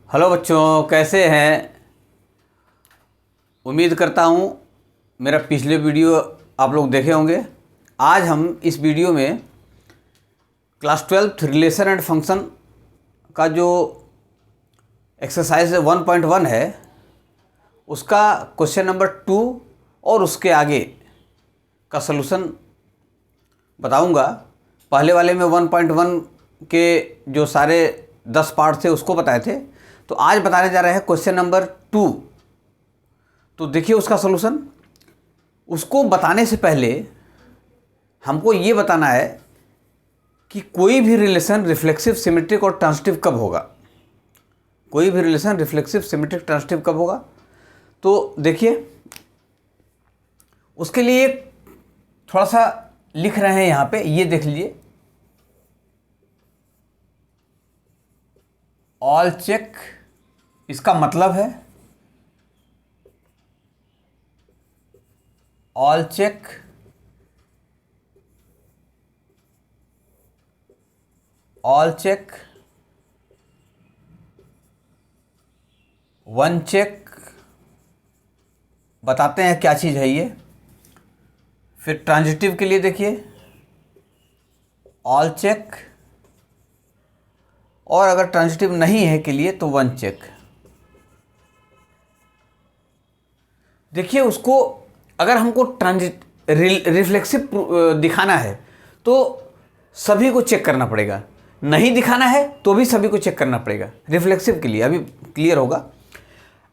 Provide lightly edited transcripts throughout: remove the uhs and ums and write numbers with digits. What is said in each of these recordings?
Hello बच्चों, कैसे हैं। उम्मीद करता हूँ मेरा पिछले वीडियो आप लोग देखे होंगे। आज हम इस वीडियो में क्लास 12 रिलेशन एंड फंक्शन का जो एक्सरसाइज 1.1 है उसका क्वेश्चन नंबर 2 और उसके आगे का सलूशन बताऊंगा। पहले वाले में 1.1 के जो सारे 10 पार्ट थे उसको बताए थे, तो आज बताने जा रहे हैं क्वेश्चन नंबर 2। तो देखिए उसका सलूशन। उसको बताने से पहले हमको ये बताना है कि कोई भी रिलेशन रिफ्लेक्सिव, सिमेट्रिक और ट्रांजिटिव कब होगा। कोई भी रिलेशन रिफ्लेक्सिव, सिमेट्रिक, ट्रांजिटिव कब होगा। तो देखिए उसके लिए थोड़ा सा लिख रहे हैं यहाँ पे, ये देख लीजिए। ऑल चेक, इसका मतलब है all check, all check, one check, बताते हैं क्या चीज़ है ये। फिर ट्रांजिटिव के लिए देखिए ऑल चेक, और अगर ट्रांजिटिव नहीं है के लिए तो वन चेक। देखिए उसको अगर हमको रिफ्लेक्सिव दिखाना है तो सभी को चेक करना पड़ेगा, नहीं दिखाना है तो भी सभी को चेक करना पड़ेगा। रिफ्लेक्सिव के लिए अभी क्लियर होगा।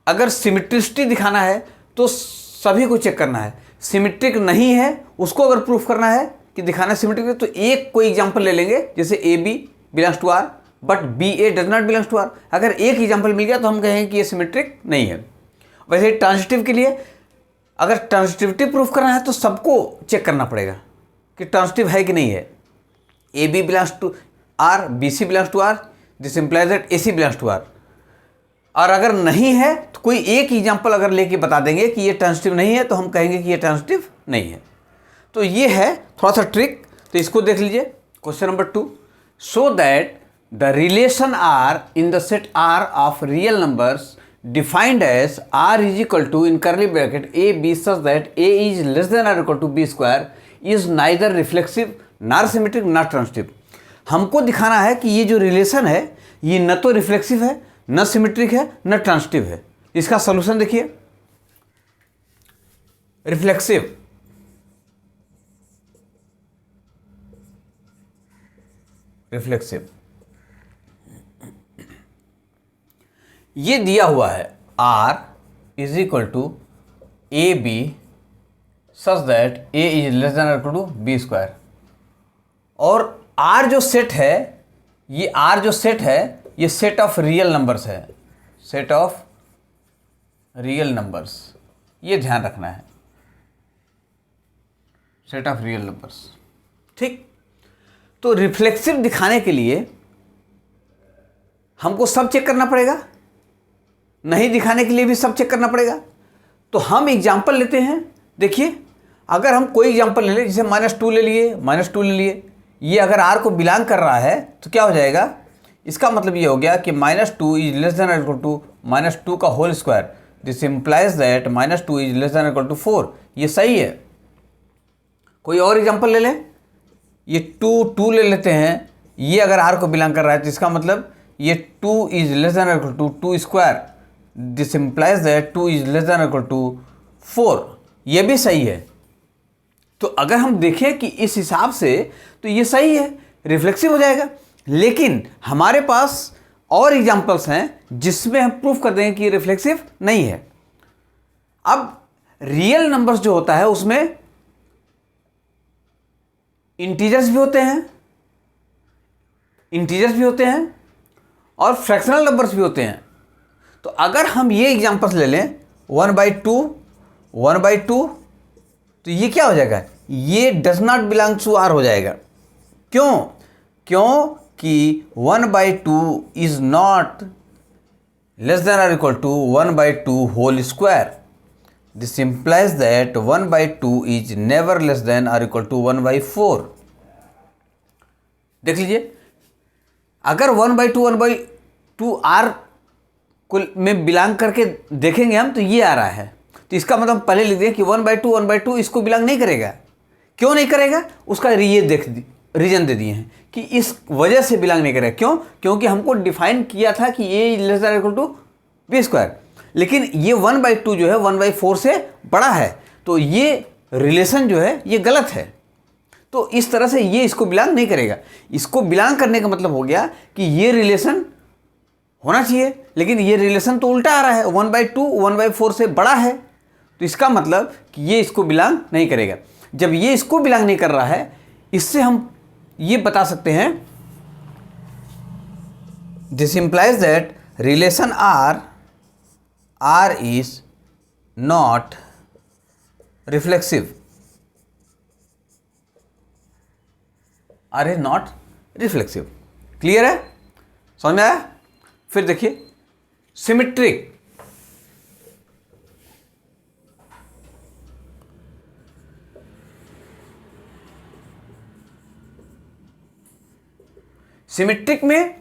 अगर सिमेट्रिसिटी दिखाना है तो सभी को चेक करना है। सिमेट्रिक नहीं है उसको अगर प्रूफ करना है कि दिखाना सिमेट्रिक है तो एक कोई एग्जांपल ले लेंगे, जैसे A B belongs to R but B A does not belongs to R. अगर एक एग्जांपल मिल गया तो हम कहेंगे कि ये सिमेट्रिक नहीं है। वैसे ट्रांजिटिव के लिए अगर ट्रांजिटिविटी प्रूफ करना है तो सबको चेक करना पड़ेगा कि ट्रांजिटिव है कि नहीं है। A B belongs to R, B C belongs to R, this implies that A C belongs to R. और अगर नहीं है तो कोई एक एग्जांपल अगर लेके बता देंगे कि ये ट्रांजिटिव नहीं है तो हम कहेंगे कि ये ट्रांजिटिव नहीं है। तो ये है थोड़ा सा ट्रिक। तो इसको देख लीजिए question number 2। So that the relation R in the set R of real numbers defined as r is equal to in curly bracket a b such that a is less than or equal to b square is neither reflexive nor symmetric nor transitive। हमको दिखाना है कि ये जो relation है ये न तो रिफ्लेक्सिव है, न सिमेट्रिक है, न ट्रांजिटिव है। इसका सॉल्यूशन देखिए। रिफ्लेक्सिव, रिफ्लेक्सिव ये दिया हुआ है R is equal to A B such that A is less than equal to B square. और R जो सेट है, ये R जो सेट है ये सेट ऑफ रियल नंबर्स है, सेट ऑफ रियल नंबर्स। ये ध्यान रखना है, सेट ऑफ रियल नंबर्स। ठीक। तो रिफ्लेक्सिव दिखाने के लिए हमको सब चेक करना पड़ेगा, नहीं दिखाने के लिए भी सब चेक करना पड़ेगा। तो हम एग्जाम्पल लेते हैं। देखिए अगर हम कोई एग्जाम्पल ले लें, जैसे -2 ले लिए, -2 ले लिए, ये अगर R को बिलोंग कर रहा है तो क्या हो जाएगा। इसका मतलब ये हो गया कि -2 is less than equal to -2 का whole square. This implies that -2 is less than equal to 4। ये सही है। कोई और एग्जाम्पल ले लें, ये 2 ले लेते हैं, ये अगर R को बिलोंग कर रहा है तो इसका मतलब ये 2 is less than equal to 2 square. This implies that 2 is less than equal to 4। ये भी सही है। तो अगर हम देखें कि इस हिसाब से तो ये सही है, रिफ्लेक्सिव हो जाएगा। लेकिन हमारे पास और एग्जांपल्स हैं जिसमें हम प्रूफ कर देंगे कि ये रिफ्लेक्सिव नहीं है। अब रियल नंबर्स जो होता है उसमें इंटीजर्स भी होते हैं, और फ्रैक्शनल नंबर्स भी होते हैं। तो अगर हम ये एग्जांपल्स ले लें 1/2 तो ये क्या हो जाएगा, ये does not belong to R हो जाएगा। क्योंकि 1/2 इज नॉट लेस देन और equal to 1/2 whole square. This implies that 1/2 is never less than और इक्वल टू 1/4। देख लीजिए, अगर 1/2 आर कुल में बिलोंग करके देखेंगे हम तो ये आ रहा है। तो इसका मतलब पहले लिख दें कि 1/2 इसको बिलोंग नहीं करेगा। क्यों नहीं करेगा? उसका ये रीजन दे दिए हैं कि इस वजह से बिलोंग नहीं करेगा। क्यों? क्योंकि हमको डिफाइन किया था कि A less than equal to B square, लेकिन ये 1/2 जो है 1/4 से बड़ा है, तो ये रिलेशन जो है ये गलत है। तो इस तरह से ये इसको बिलोंग नहीं करेगा। इसको बिलोंग करने का मतलब हो गया कि ये रिलेशन होना चाहिए, लेकिन ये रिलेशन तो उल्टा आ रहा है, 1/2 1/4 से बड़ा है। तो इसका मतलब कि ये इसको बिलोंग नहीं करेगा। जब ये इसको बिलोंग नहीं कर रहा है, इससे हम ये बता सकते हैं, this implies that relation R is not reflexive, R is not reflexive. Clear है? समझ में आया? फिर देखिए सिमेट्रिक। सिमेट्रिक में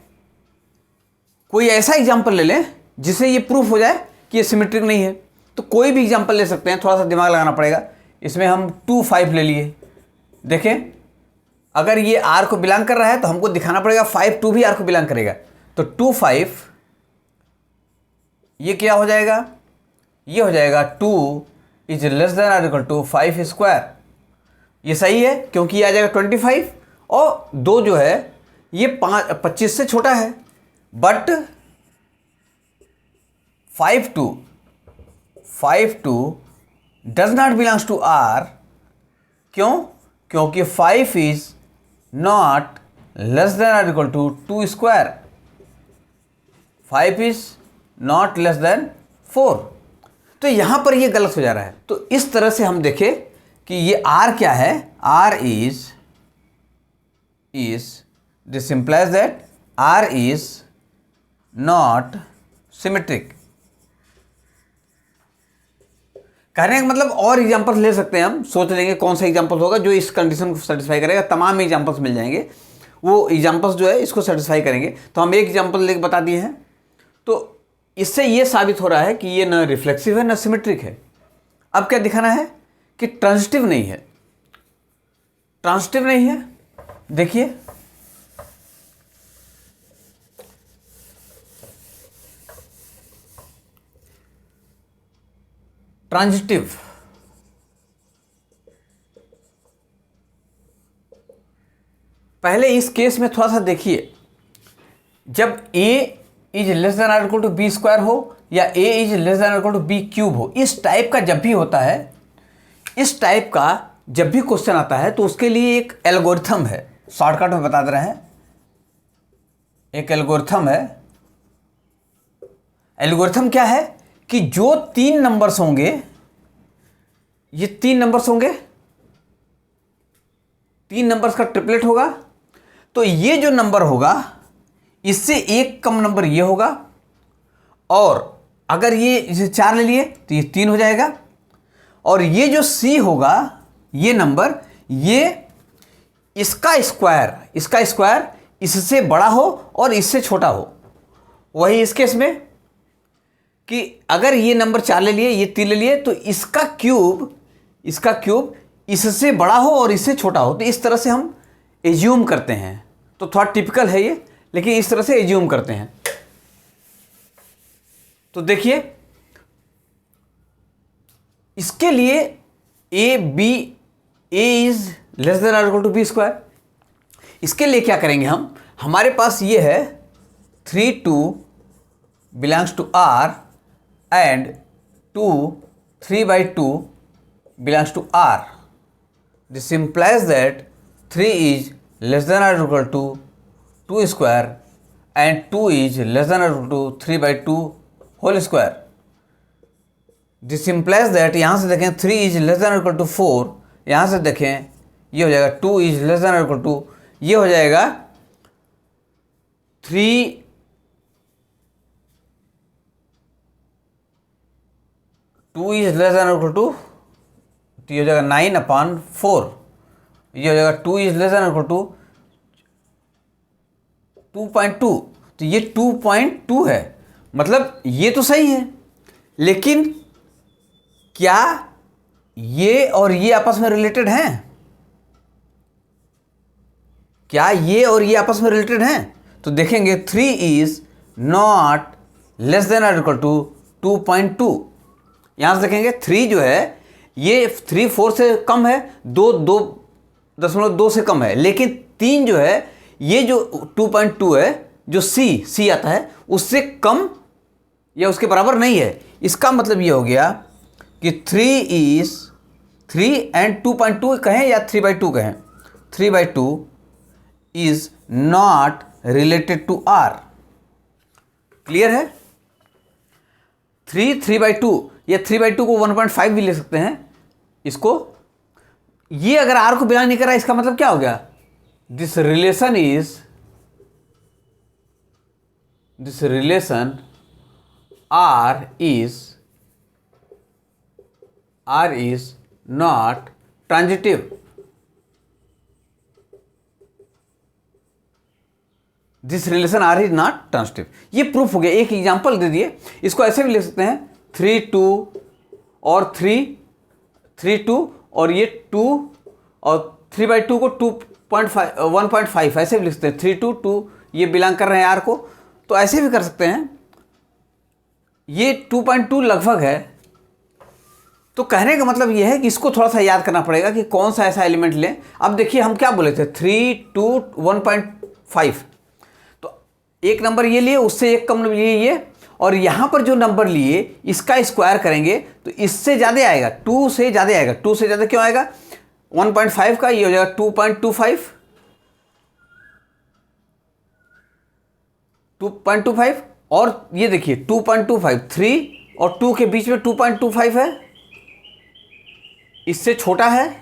कोई ऐसा एग्जांपल ले लें जिससे ये प्रूफ हो जाए कि ये सिमेट्रिक नहीं है। तो कोई भी एग्जांपल ले सकते हैं, थोड़ा सा दिमाग लगाना पड़ेगा। इसमें हम 2 5 ले लिए। देखें, अगर ये R को बिलोंग कर रहा है तो हमको दिखाना पड़ेगा 5 2 भी R को बिलोंग करेगा। तो 2 5 ये क्या हो जाएगा? ये हो जाएगा 2 is less than or equal to 5 square. ये सही है क्योंकि ये आ जाएगा 25 और 2 जो है ये 25 से छोटा है। But 5 2 does not belongs to R। क्यों? क्योंकि 5 is not less than or equal to 2 square. 5 is not less than 4। तो यहां पर ये गलत हो जा रहा है। तो इस तरह से हम देखें कि ये R क्या है? R is this implies that R is not symmetric। कहने का मतलब और एग्जांपल्स ले सकते हैं हम, सोच लेंगे कौन सा एग्जांपल होगा जो इस कंडीशन को सेटिस्फाई करेगा। तमाम एग्जांपल्स मिल जाएंगे, वो एग्जांपल्स जो है इसको सेटिस्फाई करेंगे। तो हम एक एग्जांपल लेके बता दिए हैं। तो इससे ये साबित हो रहा है कि ये न रिफ्लेक्सिव है न सिमेट्रिक है। अब क्या दिखाना है कि ट्रांजिटिव नहीं है। ट्रांजिटिव नहीं है, देखिए ट्रांजिटिव। पहले इस केस में थोड़ा सा देखिए, जब a is less than or equal to B square हो या a is less than or equal to B cube हो, इस टाइप का जब भी होता है, इस टाइप का जब भी क्वेश्चन आता है तो उसके लिए एक एल्गोरिथम है। शॉर्टकट में बता दे रहे हैं, एक एल्गोरिथम है। एल्गोरिथम क्या है कि जो 3 नंबर्स होंगे, ये 3 नंबर्स होंगे, 3 नंबर्स का ट्रिपलेट होगा। तो ये जो नंबर होगा इससे एक कम नंबर ये होगा, और अगर ये 4 ले लिए तो ये 3 हो जाएगा। और ये जो C होगा, ये नंबर, ये इसका स्क्वायर इससे बड़ा हो और इससे छोटा हो। वही इस केस में कि अगर ये नंबर 4 ले लिए, ये 3 ले लिए, तो इसका क्यूब इससे बड़ा हो और इससे छोटा हो। तो इस तरह से हम एज्यूम करते हैं। तो थोड़ा टिपिकल है ये, लेकिन इस तरह से एज्यूम करते हैं। तो देखिए, इसके लिए a is less than or equal to B square. इसके लिए क्या करेंगे हम? हमारे पास ये है 3 2 belongs to R and 2 3/2 belongs to R. This implies that 3 is less than or equal to 2 square and 2 is less than or equal to 3/2 whole square. This implies that यहाँ से देखें 3 is less than or equal to 4, यहाँ से देखें ये हो जाएगा 2 is less than or equal to, ये हो जाएगा 3 2 is less than equal to, तो ये हो जाएगा 9/4। ये हो जाएगा 2 is less than equal to 2.2, तो ये 2.2 है। मतलब ये तो सही है, लेकिन क्या ये और ये आपस में रिलेटेड हैं? क्या ये और ये आपस में रिलेटेड हैं? तो देखेंगे 3 इज नॉट लेस देन और इक्वल टू 2.2। यहां से देखेंगे 3 जो है ये 3 4 से कम है, 2.2 से कम है, लेकिन 3 जो है ये जो 2.2 है, जो सी आता है, उससे कम या उसके बराबर नहीं है। इसका मतलब ये हो गया कि 3 एंड 2.2 कहें या 3/2 कहें, 3/2 is not related to R. Clear है? 3/2 या 3/2 को 1.5 भी ले सकते हैं इसको। ये अगर आर को बिलोंग नहीं कर रहा, इसका मतलब क्या हो गया? This relation R is not transitive। This relation R is not transitive। ये प्रूफ हो गया। एक एग्जांपल दे दिए, इसको ऐसे भी लिख सकते हैं 3 2 और 3 और ये 2 और 3/2 को 1.5 ऐसे भी लिख सकते हैं। 3 2 2 ये बिलोंग कर रहे हैं R को, तो ऐसे भी कर सकते हैं। ये 2.2 लगभग है, तो कहने का मतलब ये है कि इसको थोड़ा सा याद करना पड़ेगा कि कौन सा ऐसा एलिमेंट लें। अब देखिए हम क्या बोले थे, 3 2 1.5, तो एक नंबर ये लिए, उससे एक कम लिए ये, और यहाँ पर जो नंबर लिए इसका स्क्वायर करेंगे तो इससे ज़्यादा आएगा, 2 से ज़्यादा आएगा। 2 से ज़्यादा क्यों आएगा? 1.5 का ये हो जाएगा 2.25 और ये देखिए 2.25, 3 और 2 के बीच में 2.25 है, इससे छोटा है,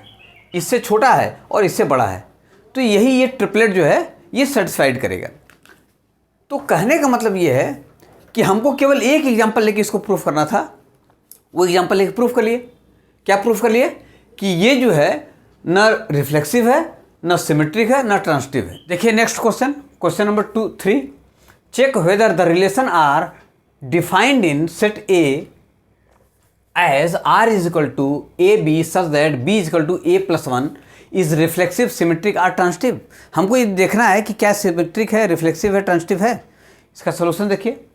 इससे छोटा है और इससे बड़ा है, तो यही ये ट्रिपलेट जो है ये सेटिस्फाइड करेगा। तो कहने का मतलब ये है कि हमको केवल एक एग्जांपल लेके इसको प्रूफ करना था। वो एग्जांपल लेके प्रूफ कर लिए। क्या प्रूफ कर लिए? कि ये जो है न रिफ्लेक्सिव है, न सिमेट्रिक है, न ट्रांजिटिव है। देखिए next question number 3। Check whether the relation R defined in set A as R is equal to AB such that B is equal to A+1 is reflexive, symmetric or transitive। हमको ये देखना है कि क्या symmetric है, reflexive है, transitive है। इसका सॉल्यूशन देखिए।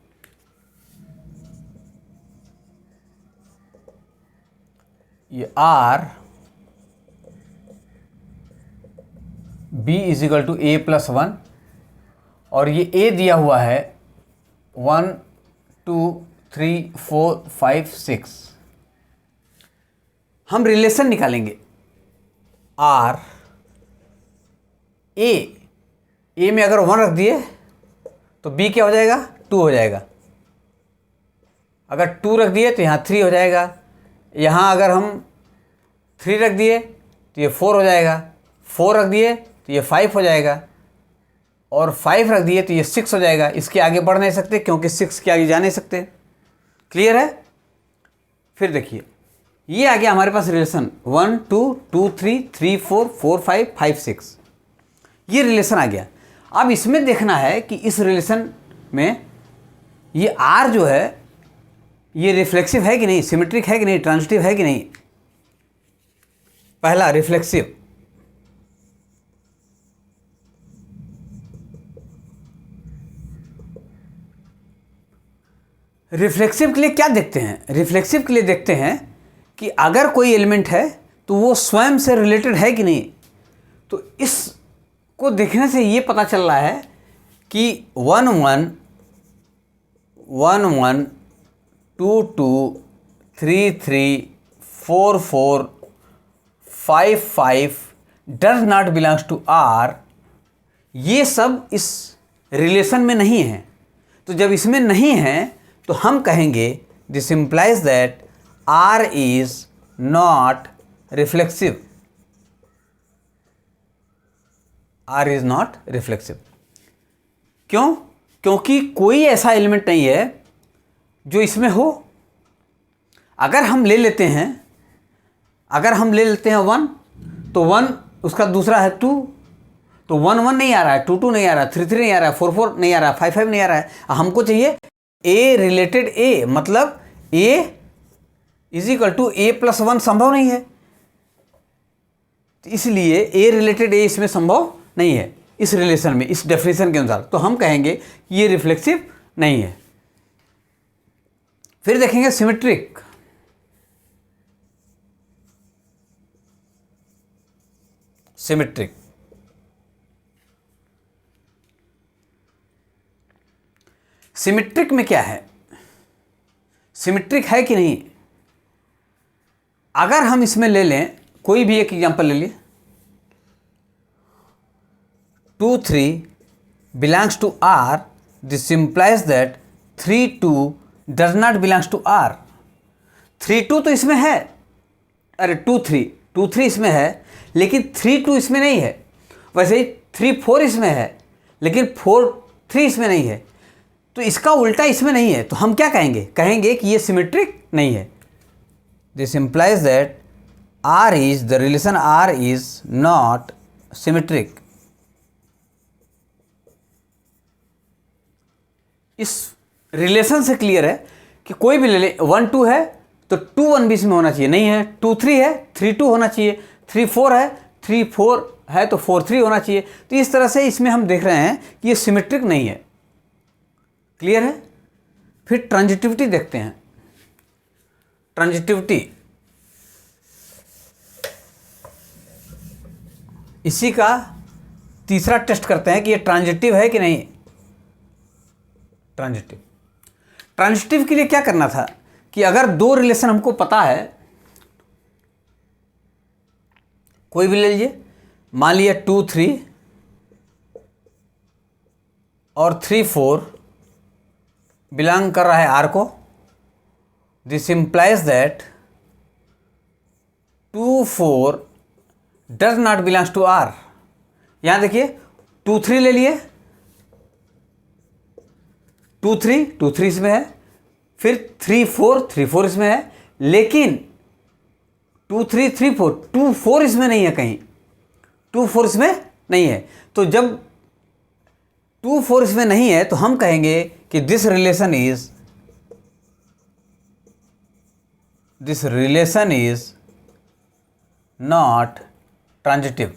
ये R B is equal to A+1 और ये A दिया हुआ है 1 2 3 4 5 6। हम रिलेशन निकालेंगे R ए में अगर 1 रख दिए तो B क्या हो जाएगा? 2 हो जाएगा। अगर 2 रख दिए तो यहाँ 3 हो जाएगा। यहाँ अगर हम 3 रख दिए तो ये 4 हो जाएगा। 4 रख दिए तो ये 5 हो जाएगा और 5 रख दिए तो ये 6 हो जाएगा। इसके आगे बढ़ नहीं सकते क्योंकि 6 के आगे जा नहीं सकते। क्लियर है? फिर देखिए ये आ गया हमारे पास रिलेशन 1 2 2 3 3 4 4 5 5 6, ये रिलेशन आ गया। अब इसमें देखना है कि इस रिलेशन में ये R जो है ये रिफ्लेक्सिव है कि नहीं, सिमेट्रिक है कि नहीं, ट्रांजिटिव है कि नहीं। पहला रिफ्लेक्सिव, रिफ्लेक्सिव के लिए क्या देखते हैं? रिफ्लेक्सिव के लिए देखते हैं कि अगर कोई एलिमेंट है तो वो स्वयं से रिलेटेड है कि नहीं। तो इसको देखने से ये पता चल रहा है कि 1 1 1 1 2 2 3 3 4 4 5 5 does not belongs to R। ये सब इस रिलेशन में नहीं है। तो जब इसमें नहीं है तो हम कहेंगे this implies that R is not reflexive। R is not reflexive। क्यों? क्योंकि कोई ऐसा एलिमेंट नहीं है जो इसमें हो। अगर हम ले लेते हैं 1 तो 1 उसका दूसरा है 2, तो 1 1 नहीं आ रहा है, 2 2 नहीं आ रहा है, 3 3 नहीं आ रहा है, 4 4 नहीं आ रहा है, 5 5 नहीं आ रहा है। हमको चाहिए ए रिलेटेड ए, मतलब A is equal to A plus one संभव नहीं है, इसलिए ए रिलेटेड ए इसमें संभव नहीं है इस रिलेशन में, इस डेफिनेशन के अनुसार। तो हम कहेंगे कि ये रिफ्लेक्सिव नहीं है। फिर देखेंगे सिमेट्रिक। सिमेट्रिक सिमेट्रिक में क्या है, सिमेट्रिक है कि नहीं? अगर हम इसमें ले लें, कोई भी एक एग्जांपल ले लिए, 2 3 belongs to R, this implies that 3 2 does not belongs to R। 3 2 तो इसमें है, अरे 2 3 इसमें है, लेकिन 3 2 इसमें नहीं है। वैसे ही 3 4 इसमें है, लेकिन 4 3 इसमें नहीं है। तो इसका उल्टा इसमें नहीं है, तो हम क्या कहेंगे? कहेंगे कि ये सिमेट्रिक नहीं है। This implies that R is, the relation R is not symmetric। इस रिलेशन से क्लियर है कि कोई भी ले ले, 1 2 है तो 2 1 भी इसमें होना चाहिए, नहीं है। 2 3 है, 3 2 होना चाहिए। 3 4 है, 3 4 है तो 4 3 होना चाहिए। तो इस तरह से इसमें हम देख रहे हैं कि ये सिमेट्रिक नहीं है। क्लियर है? फिर ट्रांजिटिविटी देखते हैं। ट्रांजिटिविटी इसी का तीसरा टेस्ट करते हैं कि ये ट्रांजिटिव है कि नहीं। ट्रांजिटिव के लिए क्या करना था कि अगर दो रिलेशन हमको पता है, कोई भी ले लीजिए, मान लिया 2 3 और 3 4 बिलोंग कर रहा है आर को। This implies that 2 4 does not belongs to R. यहां देखिए 2 3 ले लिए, 2 3 इसमें है, फिर 3 4 इसमें है, लेकिन 2 3 3 4 2 4 इसमें नहीं है, कहीं 2 4 इसमें नहीं है। तो जब 2 4 इसमें नहीं है तो हम कहेंगे कि this relation is not transitive.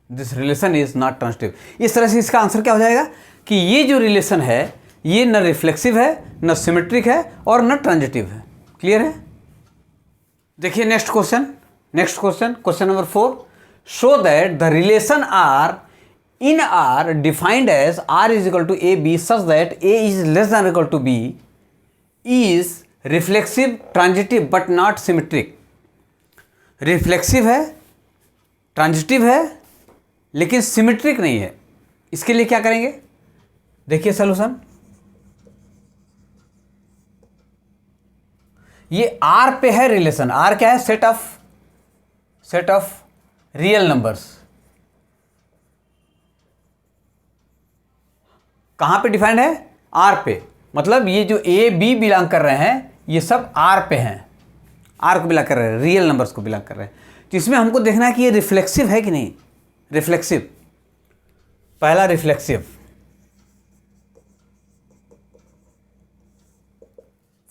This relation is not transitive. इस तरह से इसका आंसर क्या हो जाएगा कि ये जो रिलेशन है ये न रिफ्लेक्सिव है, न सिमेट्रिक है और न ट्रांजिटिव है। क्लियर है? देखिए next question, question number 4। Show that the relation R in R defined as R is equal to A B such that A is less than equal to b is reflexive, transitive but not symmetric. Reflexive है, transitive है, लेकिन symmetric नहीं है। इसके लिए क्या करेंगे? देखिए सॉल्यूशन। ये आर पे है रिलेशन। आर क्या है? Set of real numbers. कहां पे डिफाइंड है? आर पे। मतलब ये जो ए बी बिलोंग कर रहे हैं ये सब आर पे हैं, आर को बिलोंग कर रहे हैं, रियल नंबर्स को बिलोंग कर रहे हैं। तो इसमें हमको देखना है कि ये रिफ्लेक्सिव है कि नहीं। रिफ्लेक्सिव, पहला reflexive,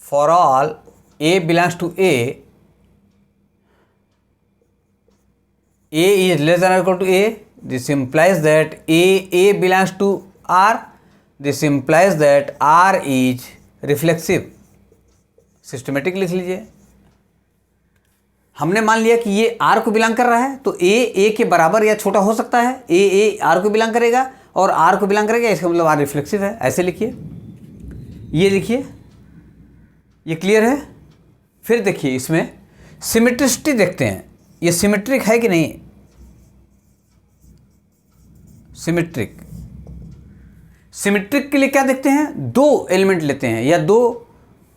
for all a belongs to a is less than equal to a, this implies that a belongs to R, this implies that R is reflexive. Systematic लिख लीजिए। हमने मान लिया कि ये आर को बिलोंग कर रहा है तो ए के बराबर या छोटा हो सकता है। ए आर को बिलोंग करेगा और आर को बिलोंग करेगा, इसका मतलब आर रिफ्लेक्सिव है। ऐसे लिखिए, ये लिखिए, ये क्लियर है। फिर देखिए इसमें सिमेट्रिसिटी देखते हैं, ये सिमेट्रिक है कि नहीं। सिमेट्रिक के लिए क्या देखते हैं? दो एलिमेंट लेते हैं या दो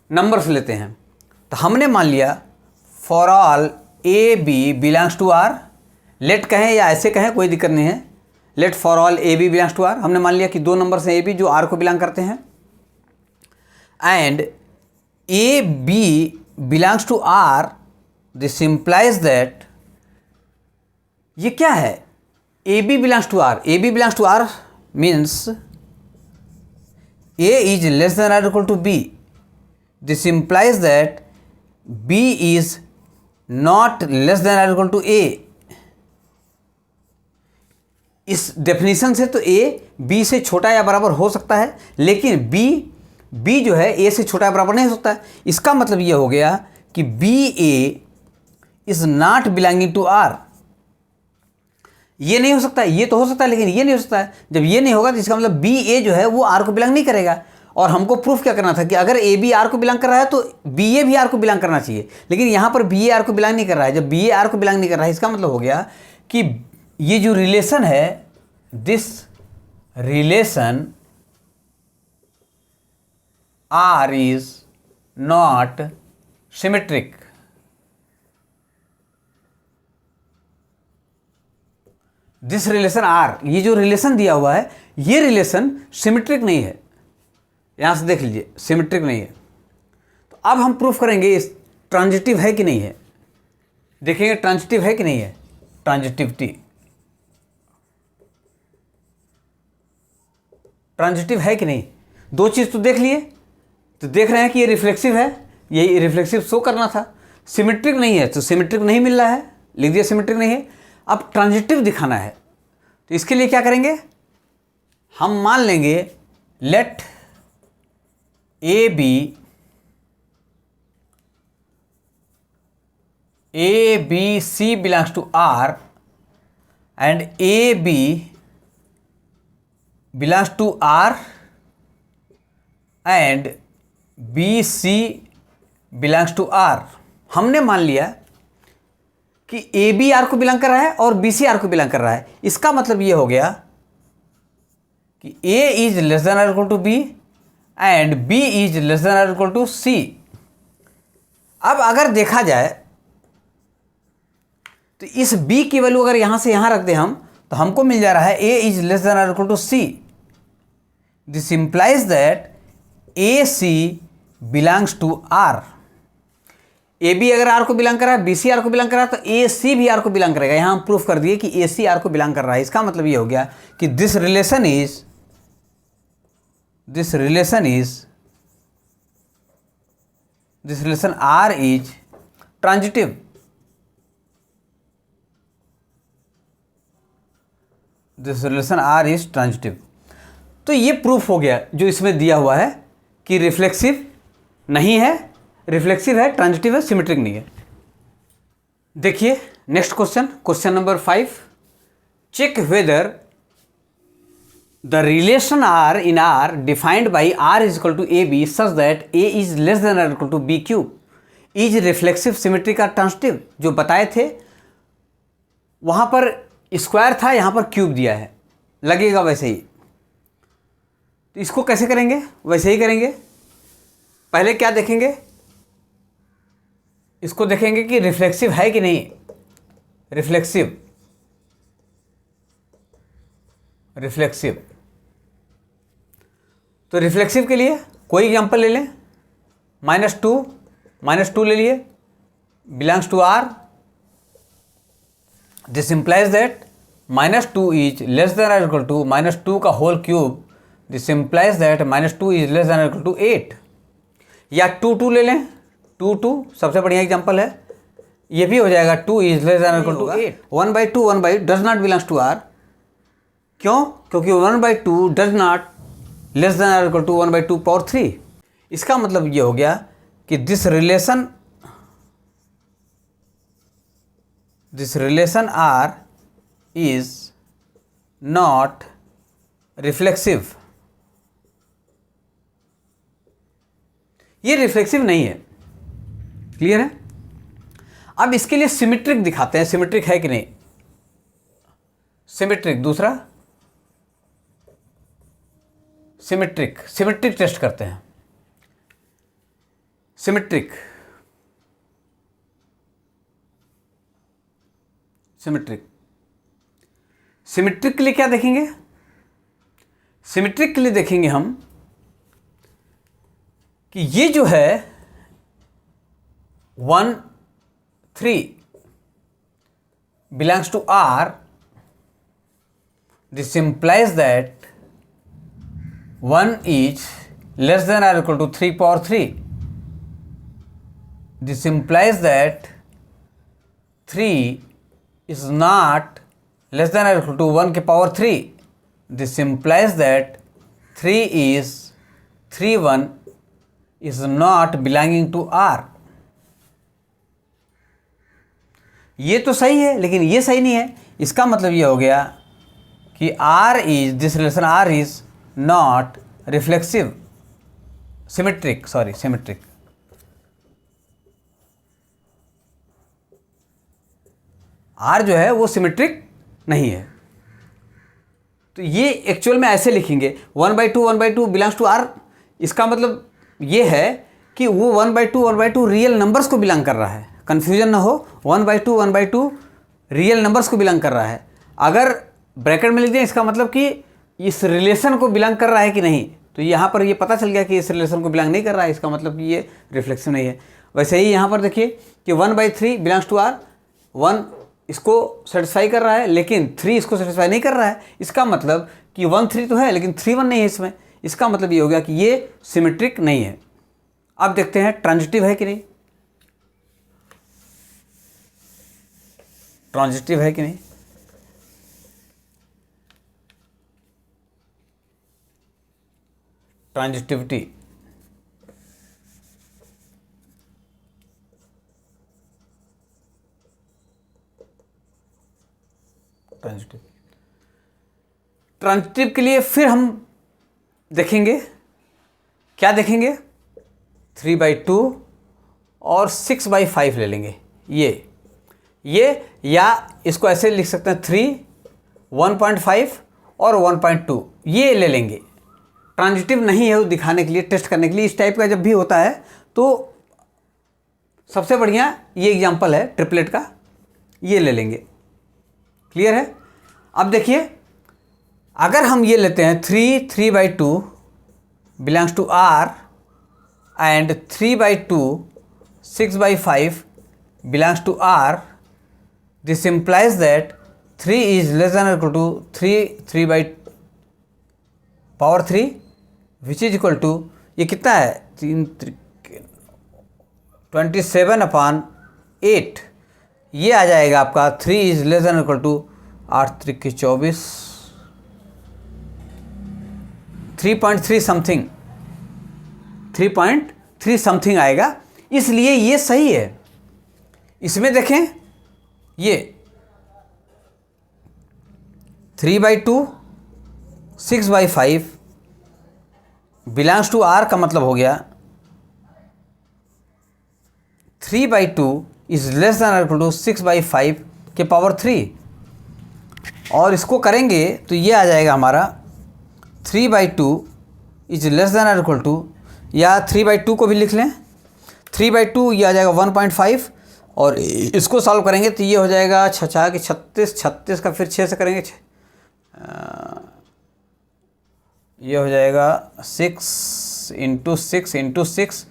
नंबर्स लेते हैं। तो हमने मान लिया for all a B belongs to R, let कहें या ऐसे कहें कोई दिक्कत नहीं है, let for all a B belongs to R. हमने मान लिया कि दो नंबर्स हैं ए बी जो आर को बिलोंग करते हैं, and a B belongs to R, this implies that ये क्या है? AB belongs to R. AB belongs to R means A is less than or equal to B. This implies that B is not less than or equal to A. इस definition से तो A B से छोटा या बराबर हो सकता है, लेकिन B जो है A से छोटा या बराबर नहीं हो सकता है। इसका मतलब ये हो गया कि BA is not belonging to R। ये नहीं हो सकता है, ये तो हो सकता है लेकिन ये नहीं हो सकता है। जब ये नहीं होगा तो इसका मतलब BA जो है वो R को बिलोंग नहीं करेगा। और हमको प्रूफ क्या करना था कि अगर AB R को बिलोंग कर रहा है तो BA भी R को बिलोंग करना चाहिए, लेकिन यहाँ पर BA R को बिलोंग नहीं कर रहा है। जब BA R को बिलोंग नहीं कर रहा है, इसका मतलब हो गया कि ये जो रिलेशन है, this relation R is not symmetric. This relation R, ये जो रिलेशन दिया हुआ है ये रिलेशन सिमेट्रिक नहीं है। यहां से देख लीजिए, सिमेट्रिक नहीं है। तो अब हम प्रूफ करेंगे इस ट्रांजिटिव है कि नहीं है। देखेंगे ट्रांजिटिव है कि नहीं है। ट्रांजिटिविटी, ट्रांजिटिव है कि नहीं, दो चीज़ तो देख लिए, तो देख रहे हैं कि ये रिफ्लेक्सिव है, यही रिफ्लेक्सिव शो करना था। सिमेट्रिक नहीं है तो सिमेट्रिक नहीं मिल रहा है, लिख दिया सिमेट्रिक नहीं है। अब ट्रांजिटिव दिखाना है तो इसके लिए क्या करेंगे, हम मान लेंगे let a b C belongs to R and a B belongs to R and b C belongs to R। हमने मान लिया कि ए बी आर को बिलोंग कर रहा है और बी सी आर को बिलोंग कर रहा है। इसका मतलब ये हो गया कि ए इज लेस देन और equal to b and b is less than और इक्वल टू सी। अब अगर देखा जाए तो इस b की वैल्यू अगर यहां से यहां रख दें हम, तो हमको मिल जा रहा है a इज लेस देन और equal to c। This implies that A C belongs to R। A b अगर R को बिलोंग कर रहा है, बी सी आर को बिलोंग कर रहा है, तो ए सी भी R को बिलोंग करेगा। यहां हम प्रूफ कर दिए कि ए सी आर को बिलोंग कर रहा है। इसका मतलब ये हो गया कि this relation R is transitive. This relation R is transitive. तो ये प्रूफ हो गया जो इसमें दिया हुआ है कि रिफ्लेक्सिव नहीं है, रिफ्लेक्सिव है, ट्रांजिटिव है, सिमेट्रिक नहीं है। देखिए next question, question number 5, check whether the relation R in R defined by R is equal to AB such that A is less than or equal to B cube is reflexive, symmetric और transitive. जो बताए थे वहां पर square था, यहां पर cube दिया है, लगेगा वैसे ही। तो इसको कैसे करेंगे, वैसे ही करेंगे। पहले क्या देखेंगे, इसको देखेंगे कि रिफ्लेक्सिव है कि नहीं। रिफ्लेक्सिव तो रिफ्लेक्सिव के लिए कोई एग्जांपल ले लें। -2 ले लिए, belongs to R। This implies that -2 is less than और इक्वल टू -2 का whole cube. This implies that -2 is less than और इक्वल टू 8। या 2 ले लें, 2 सबसे बढ़िया एग्जांपल है, ये भी हो जाएगा। 2 इज लेस देन और equal to 8। 1/2 does not belongs to R। क्यों? क्योंकि 1/2 डज नॉट लेस देन और इक्वल टू 1/2 पावर 3। इसका मतलब ये हो गया कि this relation R is not reflexive. ये रिफ्लेक्सिव नहीं है। क्लियर है? अब इसके लिए सिमेट्रिक दिखाते हैं, सिमेट्रिक है कि नहीं। सिमेट्रिक, दूसरा सिमेट्रिक टेस्ट करते हैं। सिमेट्रिक के लिए क्या देखेंगे, सिमेट्रिक के लिए देखेंगे हम कि ये जो है 1 3 belongs to R this implies that 1 is less than or equal to 3 power 3. This implies that 3 is not less than or equal to 1 के power 3. This implies that 3 1 is not belonging to R. ये तो सही है, लेकिन ये सही नहीं है। इसका मतलब ये हो गया कि this relation R is not reflexive, symmetric, symmetric. R जो है वो सिमेट्रिक नहीं है। तो ये एक्चुअल में ऐसे लिखेंगे 1/2 बिलोंग्स टू R। इसका मतलब ये है कि वो 1/2 रियल नंबर्स को बिलोंग कर रहा है। कन्फ्यूजन ना हो, 1/2 रियल नंबर्स को बिलोंग कर रहा है। अगर ब्रैकेट में लिख दें इसका मतलब कि इस रिलेशन को बिलोंग कर रहा है कि नहीं, तो यहाँ पर ये पता चल गया कि इस रिलेशन को बिलोंग नहीं कर रहा है, इसका मतलब कि ये रिफ्लेक्सिव नहीं है। वैसे ही यहाँ पर देखिए कि 1/3 बिलोंग्स टू R, 1 इसको सेटिस्फाई कर रहा है लेकिन 3 इसको सेटिस्फाई नहीं कर रहा है। इसका मतलब कि 1/3 तो है लेकिन 3/1 नहीं है इसमें। इसका मतलब ये हो गया कि ये सिमेट्रिक नहीं है। अब देखते हैं ट्रांजिटिव है कि नहीं, ट्रांजिटिव है कि नहीं। ट्रांजिटिविटी, ट्रांजिटिव के लिए फिर हम देखेंगे, क्या देखेंगे, 3/2 और 6/5 ले लेंगे। ये या इसको ऐसे लिख सकते हैं 3, 1.5 और 1.2 ये ले लेंगे। ट्रांजिटिव नहीं है वो दिखाने के लिए, टेस्ट करने के लिए। इस टाइप का जब भी होता है तो सबसे बढ़िया ये एग्जांपल है ट्रिपलेट का, ये ले लेंगे। क्लियर है। अब देखिए अगर हम ये लेते हैं 3/2 belongs to R and 3/2 6/5 belongs to R, this implies that 3 is less than or equal to 3 which is equal to, ये कितना है, 27/8। ये आ जाएगा आपका 3 is less than equal to 8 3 24, 3.3 something, 3.3 something आएगा। इसलिए ये सही है। इसमें देखें ये 3/2 6/5 बिलोंग्स टू R का मतलब हो गया 3/2 is less than equal to 6/5 के पावर 3। और इसको करेंगे तो ये आ जाएगा हमारा 3/2 is less than equal to, या 3/2 को भी लिख लें, 3/2 ये आ जाएगा 1.5। और इसको सॉल्व करेंगे तो ये हो जाएगा 6 की 36 का फिर 6 से करेंगे, ये हो जाएगा 6 × 6 × 6,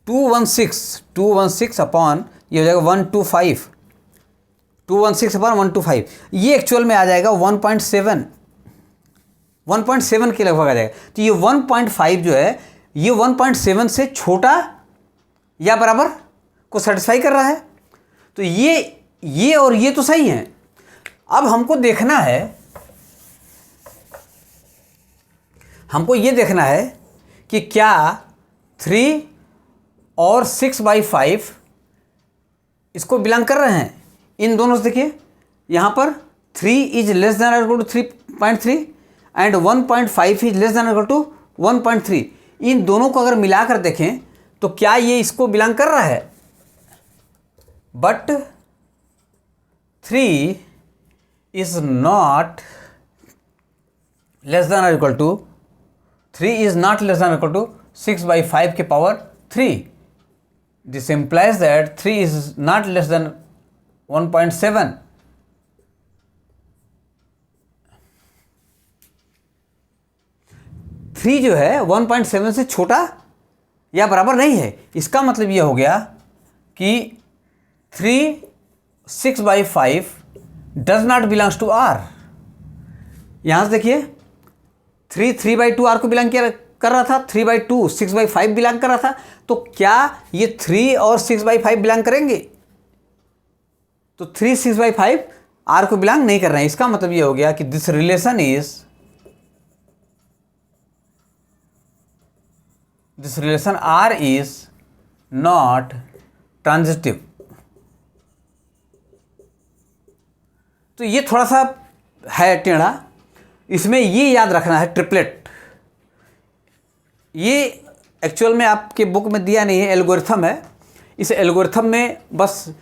216 अपॉन ये हो जाएगा 125, 216 अपॉन 125। ये एक्चुअल में आ जाएगा 1.7 के लगभग आ जाएगा। तो ये 1.5 जो है ये 1.7 से छोटा या बराबर को सेटिस्फाई कर रहा है। तो ये और ये तो सही है। अब हमको देखना है, हमको ये देखना है कि क्या 3 और 6/5 इसको बिलोंग कर रहे हैं। इन दोनों से देखिए यहाँ पर 3 is less than equal to 3.3 and 1.5 is less than equal to 1.3। इन दोनों को अगर मिलाकर देखें तो क्या ये इसको बिलोंग कर रहा है। But 3 is not less than equal to 3 is not less than equal to 6/5 के power 3। This implies that 3 is not less than 1.7। Three जो है 1.7 से छोटा या बराबर नहीं है। इसका मतलब ये हो गया कि 3 6/5 does not belongs to R. यहाँ से देखिए 3 3/2 आर को बिलोंग कर रहा था, 3/2 6/5 बिलोंग कर रहा था। तो क्या ये 3 और 6/5 बिलोंग करेंगे? तो 3 6/5 आर को बिलोंग नहीं कर रहे हैं। इसका मतलब ये हो गया कि this relation R is not transitive. तो ये थोड़ा सा है टेढ़ा, इसमें ये याद रखना है ट्रिपलेट। ये एक्चुअल में आपके बुक में दिया नहीं है, एल्गोरिथम है। इस एल्गोरिथम में बस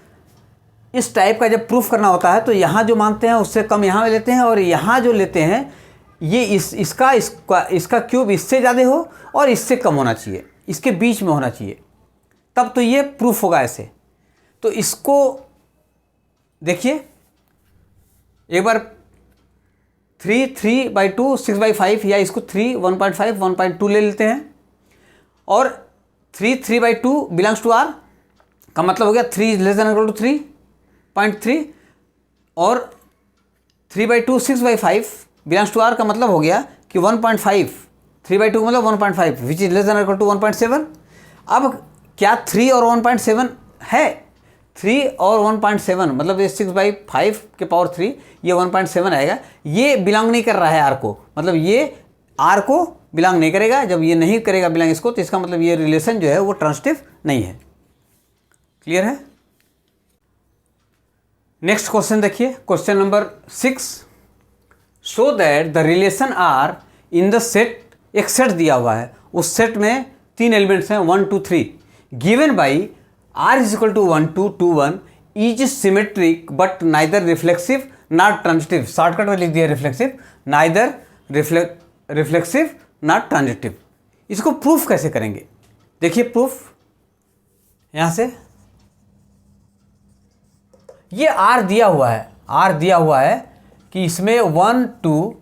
इस टाइप का जब प्रूफ करना होता है तो यहाँ जो मानते हैं उससे कम यहाँ लेते हैं, और यहाँ जो लेते हैं ये इसका क्यूब इससे ज़्यादा हो और इससे कम होना चाहिए, इसके बीच में होना चाहिए, तब तो ये प्रूफ होगा ऐसे। तो इसको देखिए एक बार 3 3/2 6/5, या इसको 3 1.5 1.2 ले लेते हैं, और 3 3/2 बिलोंग्स टू आर का मतलब हो गया 3 < 3.3, और 3/2 6/5 बिलोंग्स टू आर का मतलब हो गया कि 1.5, 3/2 मतलब 1.5 विच इज < 1.7। अब क्या 3 और 1.7 है? 3 और 1.7 मतलब ये 6/5 के पावर 3, ये 1.7 आएगा। ये बिलोंग नहीं कर रहा है आर को, मतलब ये आर को बिलोंग नहीं करेगा। जब ये नहीं करेगा बिलोंग इसको, तो इसका मतलब ये रिलेशन जो है वो ट्रांजिटिव नहीं है। क्लियर है? नेक्स्ट क्वेश्चन देखिए, question number 6। Show that the relation R in the set, एक सेट दिया हुआ है, उस सेट में 3 एलिमेंट्स हैं 1 2 3, given by R is equal to 1 2 2 1, each is symmetric but neither reflexive not transitive। Shortcut में लिख दिया reflexive, neither reflexive not transitive. इसको प्रूफ कैसे करेंगे? देखिए प्रूफ यहाँ से, ये R दिया हुआ है, R दिया हुआ है कि इसमें 1 2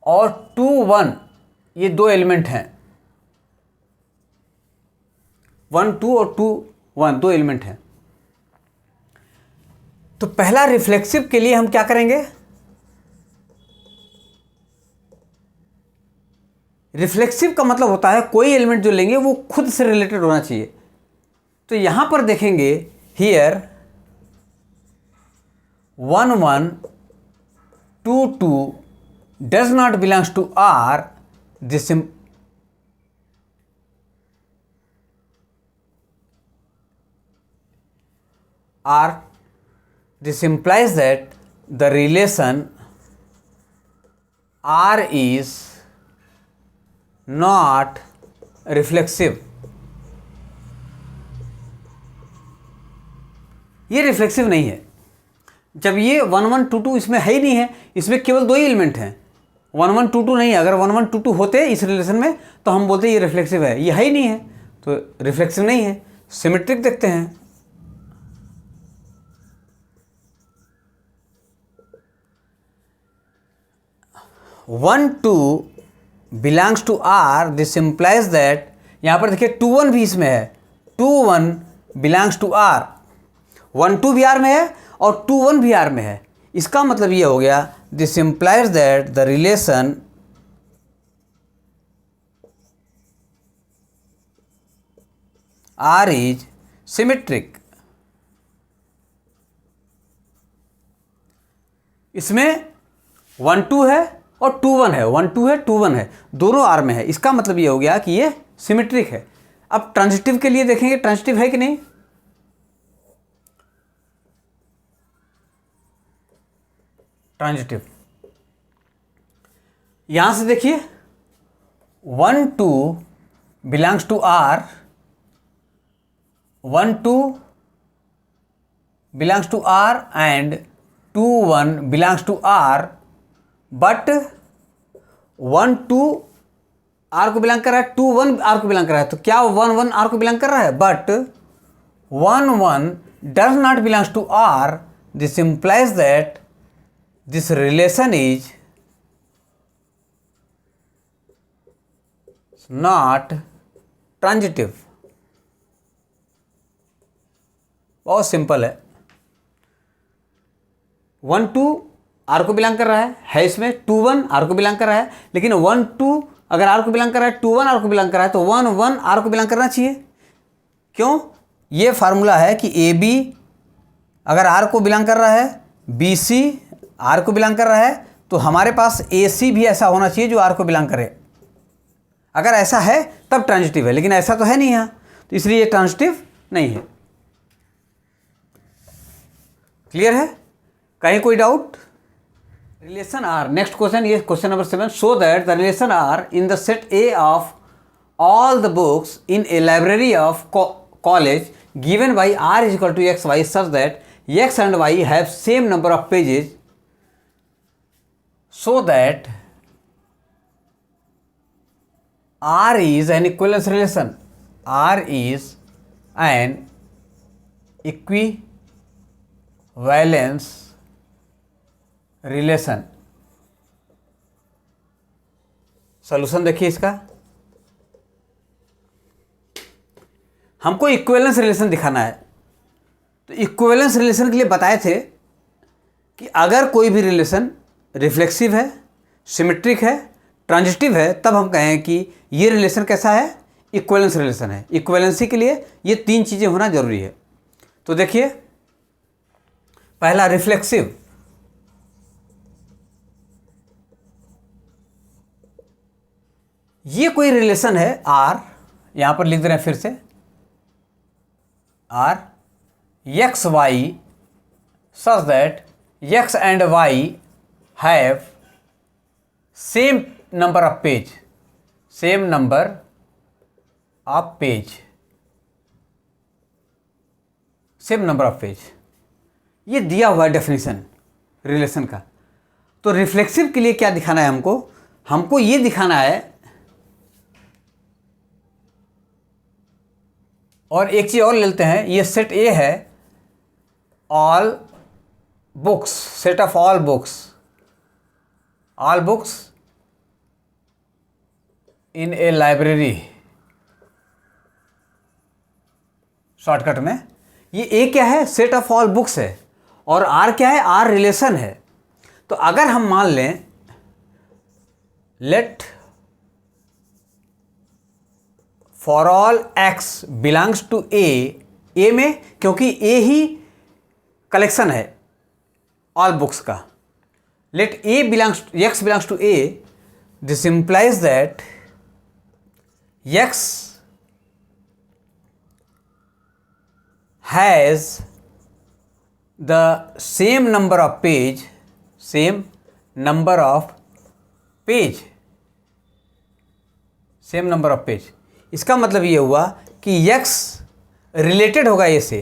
और 2 1 ये 2 एलिमेंट हैं, 1 2 और 2 1 2 एलिमेंट हैं। तो पहला रिफ्लेक्सिव के लिए हम क्या करेंगे? रिफ्लेक्सिव का मतलब होता है कोई एलिमेंट जो लेंगे वो खुद से रिलेटेड होना चाहिए। तो यहां पर देखेंगे here 1 1 2 2 does not belongs to R, this implies that the relation R is not reflexive। ये रिफ्लेक्सिव नहीं है। जब ये 1 1 2 2 इसमें है ही नहीं है, इसमें केवल 2 ही एलिमेंट हैं, 1 1 2 2 नहीं है। अगर 1 1 2 2 होते इस रिलेशन में तो हम बोलते ये रिफ्लेक्सिव है, ये है ही नहीं है, तो रिफ्लेक्सिव नहीं है। सिमेट्रिक देखते हैं, 1 2 belongs to R, this implies that, यहाँ पर देखिए 2 1 भी इसमें है, 2 1 बिलोंग्स टू आर, 1 2 भी आर में है और 2 1 भी आर में है। इसका मतलब ये हो गया this implies that the relation R is symmetric. इसमें 1 2 है और 2 1 है, 1 2 है 2 1 है, दोनों आर में है। इसका मतलब ये हो गया कि ये सिमेट्रिक है। अब ट्रांजिटिव के लिए देखेंगे, ट्रांजिटिव है कि नहीं। ट्रांजिटिव यहां से देखिए 1 2 belongs to R, 1 2 belongs to R and 2 1 belongs to R, but 1 2 R को बिलोंग कर रहा है, 2 1 आर को बिलोंग कर रहा है। तो क्या 1 1 आर को बिलोंग कर रहा है? But 1 1 does not belongs to R, this implies that this relation is not transitive, बहुत सिंपल है। 1 2 आर को बिलोंग कर रहा है इसमें, 2 1 आर को बिलोंग कर रहा है, लेकिन 1 2 अगर आर को बिलोंग कर रहा है, 2 1 आर को बिलोंग कर रहा है, तो 1 1 आर को बिलोंग करना चाहिए। क्यों? ये फार्मूला है कि ए बी अगर आर को बिलोंग कर रहा है, बी सी आर को बिलोंग कर रहा है, तो हमारे पास ए सी भी ऐसा होना चाहिए जो आर को बिलोंग करे। अगर ऐसा है तब ट्रांजिटिव है, लेकिन ऐसा तो है नहीं यहाँ, तो इसलिए ये ट्रांजिटिव नहीं है। क्लियर है? कहीं कोई doubt? Relation R, next question, ये question number 7। Show that the relation R in the set A of all the books in a library of college given by R is equal to X Y such that x and Y have same number of pages, so that R is an equivalence relation. R is an equivalence relation. Solution देखिए इसका, हमको equivalence relation दिखाना है। तो equivalence relation के लिए बताए थे कि अगर कोई भी रिलेशन रिफ्लेक्सिव है, सिमेट्रिक है, ट्रांजिटिव है, तब हम कहें कि ये रिलेशन कैसा है, इक्विवेलेंस रिलेशन है। इक्विवेलेंसी के लिए ये 3 चीज़ें होना जरूरी है। तो देखिए, पहला रिफ्लेक्सिव, ये कोई रिलेशन है आर, यहां पर लिख दे रहे हैं फिर से, R x Y such that x and y have same number of page, same number of page, same number of page, ये दिया हुआ है डेफिनेशन रिलेशन का। तो रिफ्लेक्सिव के लिए क्या दिखाना है हमको? हमको ये दिखाना है, और एक चीज और ले लेते हैं, ये सेट ए है, all books, set of all books, all books in a library, shortcut में ये ए क्या है, सेट ऑफ ऑल बुक्स है, और आर क्या है, आर रिलेशन है। तो अगर हम मान लें let for all X belongs to A में, क्योंकि ए ही कलेक्शन है ऑल बुक्स का, let A belongs to x belongs to A, this implies that x has the same number of page, same number of page, same number of page। इसका मतलब ये हुआ कि x रिलेटेड होगा A से,